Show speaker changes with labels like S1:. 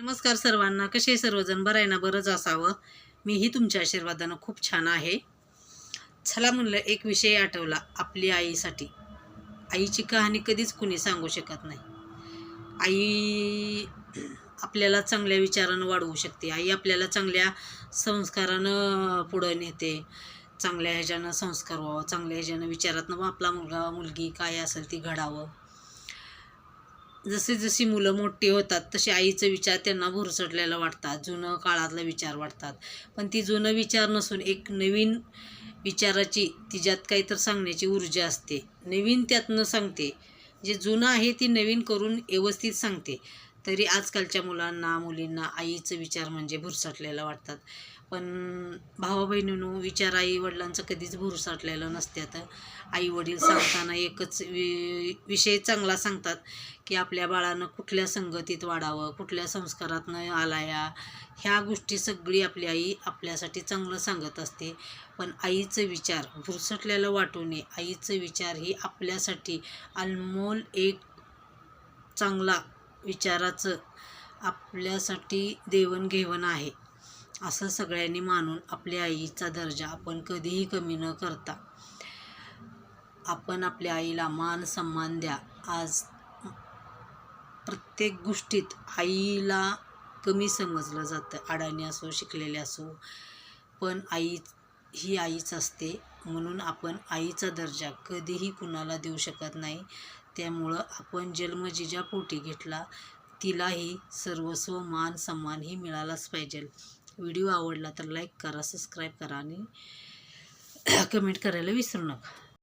S1: नमस्कार सर्वांना. कसे सर्वजण? बरं आहे ना? बरंच असावं. मीही तुमच्या आशीर्वादानं खूप छान आहे. चला म्हणलं, एक विषय आठवला आपली आईसाठी. आईची कहाणी कधीच कुणी सांगू शकत नाही. आई आपल्याला चांगल्या विचारानं वाढवू शकते. आई आपल्याला चांगल्या संस्कारानं पुढं नेते. चांगल्या ह्याच्यानं संस्कार व्हावं, चांगल्या ह्याच्यानं विचारातनं आपला मुलगा मुलगी काय असेल ती घडावं. जसे जशी मुलं मोठी होतात तसे आईचे विचार त्यांना भुरसटलेलं वाटतात, जुनं काळातला विचार वाटतात. पण ती जुनं विचार नसून एक नवीन विचाराची तिच्यात काहीतरी सांगण्याची ऊर्जा असते. नवीन त्यातनं सांगते. जे जुनं आहे ती नवीन करून व्यवस्थित सांगते. तरी आजकालच्या मुलांना मुलींना आईचं विचार म्हणजे भुरसटलेलं वाटतात. पण भावा बहिणींनो, विचार आई वडिलांचं कधीच भुरसटलेलं नसतात. आई वडील सांगताना एकच विषय चांगला सांगतात की आपल्या बाळानं कुठल्या संगतीत वाढावं, कुठल्या संस्कारातनं आलाया, ह्या गोष्टी सगळी आपली आई आपल्यासाठी चांगलं सांगत असते. पण आईचं विचार भुरसटलेलं वाटू नये. आईचं विचार ही आपल्यासाठी अनमोल एक चांगला विचाराचं आपल्यासाठी देवणघेवण आहे. असं सगळ्यांनी मानून आपल्या आईचा दर्जा आपण कधीही कमी न करता आपण आपल्या आईला मान सन्मान द्या. आज प्रत्येक गोष्टीत आईला कमी समजलं जातं. अडाणी असो, शिकलेले असो, पण आई ही आईच असते. म्हणून आपण आईचा दर्जा कधीही कुणाला देऊ शकत नाही. त्यामुळं आपण जन्म जिच्या पोटी घेतला तिलाही सर्वस्व मान सन्मानही मिळालाच पाहिजे. व्हिडिओ आवडला तर लाईक करा, सबस्क्राईब करा आणि कमेंट करायला विसरू नका.